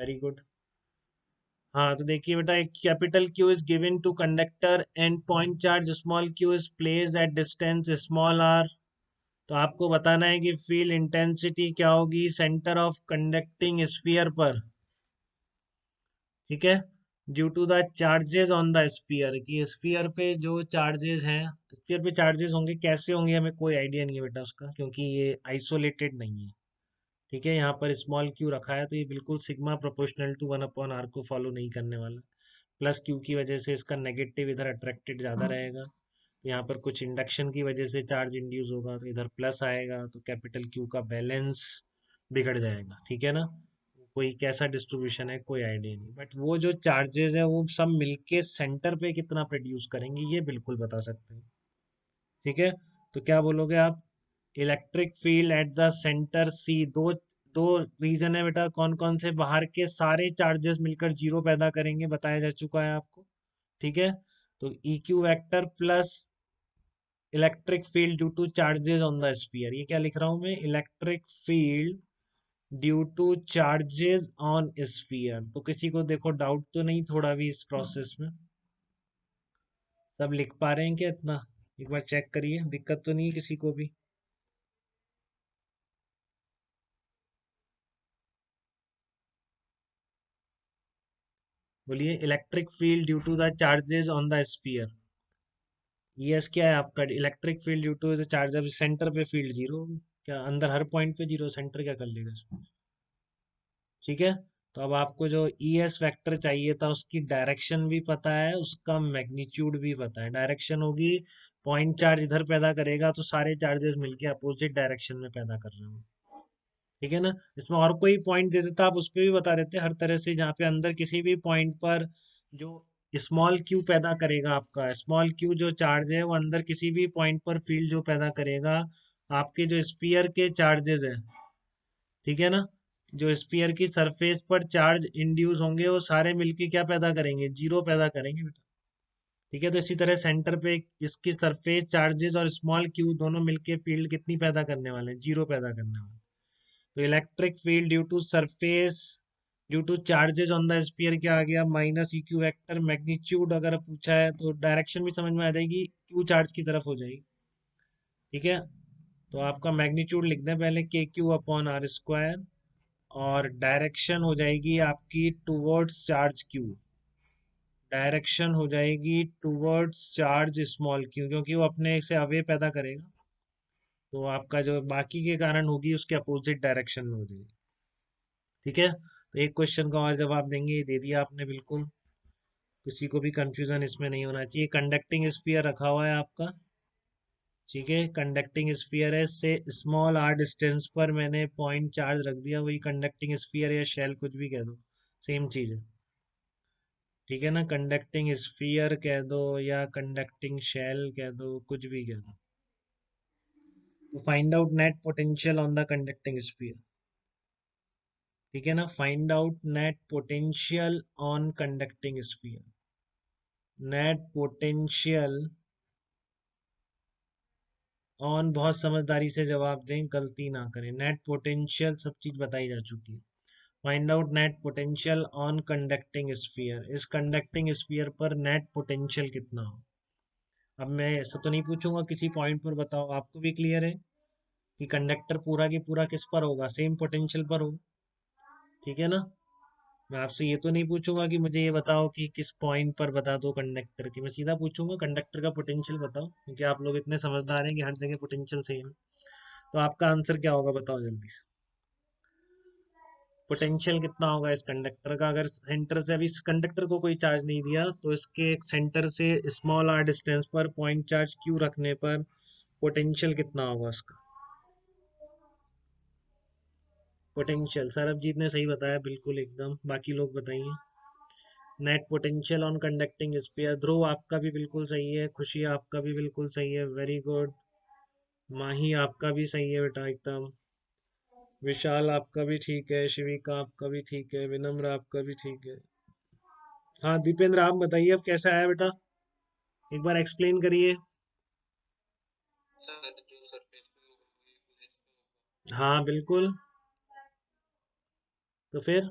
Very good. हाँ तो देखिए बेटा, एक capital Q is given to conductor and point charge small Q is placed at distance small R. तो आपको बताना है कि फील्ड इंटेंसिटी क्या होगी सेंटर ऑफ कंडक्टिंग स्फीयर पर। ठीक है, due to the charges on the sphere, कि स्फीयर पे जो चार्जेस हैं, स्फीयर पे चार्जेस होंगे, कैसे होंगे हमें कोई आइडिया नहीं है बेटा उसका, क्योंकि ये आइसोलेटेड नहीं है। ठीक है, यहाँ पर स्मॉल क्यू रखा है तो ये बिल्कुल सिग्मा प्रोपोर्शनल टू 1/r को फॉलो नहीं करने वाला। प्लस क्यू की वजह से इसका नेगेटिव इधर अट्रैक्टेड ज़्यादा रहेगा। यहाँ पर कुछ इंडक्शन की वजह से चार्ज इंड्यूस होगा तो इधर प्लस आएगा, तो कैपिटल क्यू का बैलेंस बिगड़ जाएगा। ठीक है ना, कोई कैसा डिस्ट्रीब्यूशन है कोई आइडिया नहीं, बट वो जो चार्जेस है वो सब मिलके सेंटर पे कितना प्रोड्यूस करेंगे ये बिल्कुल बता सकते हैं। ठीक है, तो क्या बोलोगे आप? Electric field at the centre C, दो दो रीजन है बेटा, कौन कौन से? बाहर के सारे चार्जेस मिलकर जीरो पैदा करेंगे, बताया जा चुका है आपको। ठीक है, तो ई Q vector plus electric field due to charges on the sphere, ये क्या लिख रहा हूं मैं? Electric field due to charges on sphere. तो किसी को देखो डाउट तो नहीं थोड़ा भी इस प्रोसेस में? सब लिख पा रहे हैं क्या इतना? एक बार चेक करिए, दिक्कत तो नहीं है किसी को भी? बोलिए, electric field due to the charges on the sphere. Yes, क्या है आपका? Electric field due to the charge, अब सेंटर पे फील्ड जीरो, क्या अंदर हर पॉइंट पे जीरो, सेंटर क्या कर लेगा इसमें? ठीक है, तो अब आपको जो ई एस वेक्टर चाहिए था उसकी डायरेक्शन भी पता है, उसका मैग्नीट्यूड भी पता है। डायरेक्शन होगी, पॉइंट चार्ज इधर पैदा करेगा तो सारे चार्जेस मिलके अपोजिट डायरेक्शन में पैदा कर रहे हो। ठीक है ना, इसमें और कोई पॉइंट दे देता आप उस पर भी बता देते हर तरह से, जहाँ पे अंदर किसी भी पॉइंट पर जो स्मॉल क्यू पैदा करेगा, आपका स्मॉल क्यू जो चार्ज है वो अंदर किसी भी पॉइंट पर फील्ड जो पैदा करेगा, आपके जो स्फीयर के चार्जेस है, ठीक है ना, जो स्फीयर की सरफेस पर चार्ज इंड्यूस होंगे वो सारे मिलके क्या पैदा करेंगे? जीरो पैदा करेंगे बेटा। ठीक है, तो इसी तरह सेंटर पे इसकी सरफेस चार्जेस और स्मॉल क्यू दोनों मिलके फील्ड कितनी पैदा करने वाले हैं? जीरो पैदा करने वाले हैं। तो electric field due to surface due to charges on the sphere क्या आ गया? Minus E Q vector. Magnitude अगर पूछा है तो डायरेक्शन भी समझ में आ जाएगी, क्यू चार्ज की तरफ हो जाएगी। ठीक है, तो आपका मैग्नीट्यूड लिख दें पहले, के क्यू अपॉन आर स्क्वायर, और डायरेक्शन हो जाएगी आपकी टूवर्ड्स चार्ज क्यू। डायरेक्शन हो जाएगी टूवर्ड्स चार्ज स्मॉल क्यू, क्योंकि वो अपने से अवे पैदा करेगा, तो आपका जो बाकी के कारण होगी उसके अपोजिट डायरेक्शन में हो जाएगी। ठीक है, तो एक क्वेश्चन का और जवाब देंगे, ये दे दिया आपने बिल्कुल, किसी को भी कंफ्यूजन इसमें नहीं होना चाहिए। कंडक्टिंग स्फीयर रखा हुआ है आपका। ठीक है, कंडक्टिंग स्फीयर है, से स्मॉल आर डिस्टेंस पर मैंने पॉइंट चार्ज रख दिया, वही कंडक्टिंग स्फीयर या शेल कुछ भी कह दो, सेम चीज है। ठीक है ना, कंडक्टिंग स्फीयर कह दो या कंडक्टिंग शेल कह दो, कुछ भी कह दो। तो find out net potential on the conducting sphere. ठीक है ना, find out net potential on conducting sphere. Net potential on, बहुत समझदारी से जवाब दें, गलती ना करें। नेट पोटेंशियल सब चीज बताई जा चुकी है। Find out net potential on conducting sphere, इस कंडक्टिंग स्फीयर पर नेट पोटेंशियल कितना हो। अब मैं ऐसा तो नहीं पूछूंगा किसी पॉइंट पर बताओ, आपको भी क्लियर है कि कंडक्टर पूरा की पूरा किस पर होगा? सेम पोटेंशियल पर होगा। ठीक है ना, मैं आपसे ये तो नहीं पूछूंगा कि मुझे ये बताओ कि किस पॉइंट पर बता दो कंडक्टर की, मैं सीधा पूछूंगा कंडक्टर का पोटेंशियल बताओ, क्योंकि आप लोग इतने समझदार हैं कि हर जगह पोटेंशियल सेम है। तो आपका आंसर क्या होगा बताओ जल्दी से? पोटेंशियल कितना होगा इस कंडक्टर का? अगर सेंटर से, अभी इस कंडक्टर को कोई चार्ज नहीं दिया, तो इसके सेंटर से स्मॉल आर डिस्टेंस पर पॉइंट चार्ज क्यू रखने पर पोटेंशियल कितना होगा उसका? पोटेंशियल सरबजीत ने सही बताया बिल्कुल एकदम, बाकी लोग बताइए। Net potential on conducting sphere, Dhruv आपका भी बिल्कुल सही है, खुशी आपका भी बिल्कुल सही है, वेरी गुड। माही आपका भी सही है बेटा एकदम। विशाल आपका भी ठीक है, शिविका आपका भी ठीक है, विनम्र आपका भी ठीक है। हाँ दीपेंद्र आप बताइए, अब कैसा आया बेटा, एक बार एक्सप्लेन करिए। हाँ बिल्कुल, तो फिर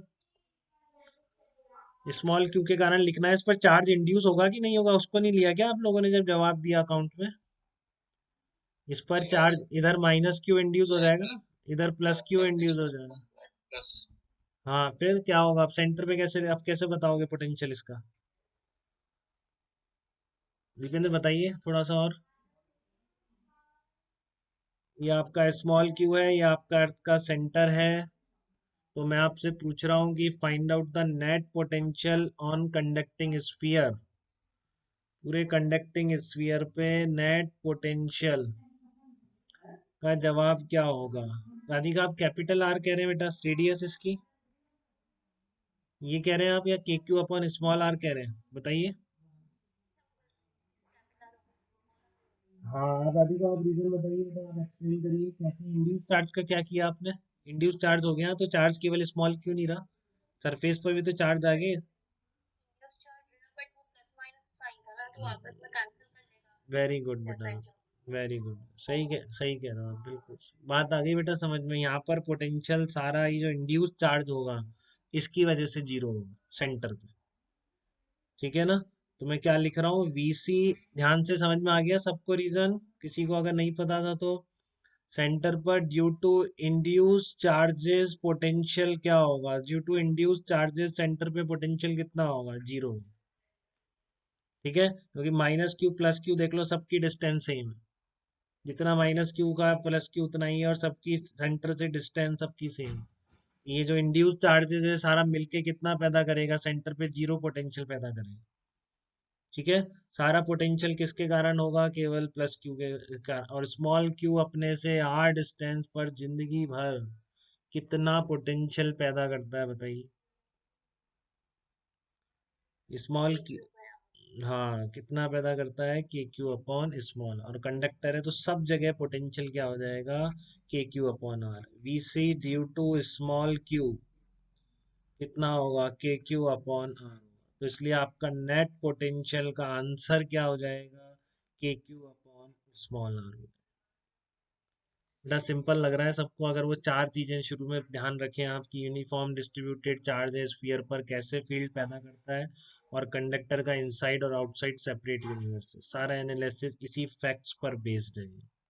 स्मॉल क्यू के कारण लिखना है। इस पर चार्ज इंड्यूस होगा कि नहीं होगा उसको नहीं लिया क्या आप लोगों ने जब जवाब दिया अकाउंट में? इस पर चार्ज इधर माइनस क्यू इंड्यूस हो जाएगा ना, इधर प्लस क्यू इंड्यूस हो जाएगा। हाँ फिर क्या होगा? आप सेंटर पे कैसे, आप कैसे बताओगे पोटेंशियल इसका? दीपेंद्र बताइए थोड़ा सा और। ये आपका स्मॉल क्यू है, ये आपका अर्थ का सेंटर है। तो मैं आपसे पूछ रहा हूँ कि find out the net potential on conducting sphere. पूरे कंडक्टिंग स्फीयर पे नेट पोटेंशियल का जवाब क्या होगा? राधिका आप कैपिटल आर कह रहे हैं बेटा, रेडियस इसकी ये कह रहे हैं आप, या के क्यू अपॉन स्मॉल आर कह रहे हैं? बताइए। हाँ आप राधिका आप रीजन बताइए बेटा, आप एक्सप्लेन करिए कैसे इंड्यूस चार्ज का क्या किया आपने। इंड्यूस चार्ज हो गया तो चार्ज केवल स्मॉल क्यों नहीं रहा, सरफेस पर भी तो चार्ज आ गए। वेरी गुड बेटा, वेरी गुड, सही कह रहे हो आप, बिल्कुल बात आ गई बेटा समझ में। यहाँ पर पोटेंशियल सारा ये जो इंड्यूस चार्ज होगा इसकी वजह से जीरो होगा सेंटर पे। ठीक है ना? तो मैं क्या लिख रहा हूँ, वीसी। ध्यान से समझ में आ गया सबको रीजन? किसी को अगर नहीं पता था तो, सेंटर पर due to induce charges potential क्या होगा? Due to induce charges centre पे पोटेंशियल कितना होगा? जीरो। ठीक है, क्योंकि माइनस क्यू प्लस क्यू देख लो सबकी डिस्टेंस सेम है। जितना माइनस क्यू का प्लस क्यू उतना ही है, और सबकी सेंटर से डिस्टेंस सबकी सेम। ये जो इंड्यूस चार्जेस है सारा मिलके कितना पैदा करेगा? सेंटर पे जीरो पोटेंशियल पैदा करेगा। ठीक है, सारा पोटेंशियल किसके कारण होगा? केवल प्लस क्यू के कारण। और स्मॉल क्यू अपने से आर डिस्टेंस पर जिंदगी भर कितना पोटेंशियल पैदा करता है बताइए? स्मॉल क्यू, हाँ कितना पैदा करता है? K Q upon small. और कंडक्टर है तो सब जगह पोटेंशियल क्या हो जाएगा? K Q upon R. V C due to small Q कितना होगा? के क्यू अपॉन आर। तो इसलिए आपका नेट पोटेंशियल का आंसर क्या हो जाएगा? K Q upon small are. बड़ा सिंपल लग रहा है सबको? अगर वो चार चीजें शुरू में ध्यान रखें आपकी, यूनिफॉर्म डिस्ट्रीब्यूटेड चार्ज है स्फीयर पर कैसे फील्ड पैदा करता है, और कंडक्टर का इनसाइड और आउटसाइड सेपरेट यूनिवर्स है, सारा एनालिसिस इसी फैक्ट्स पर बेस्ड है।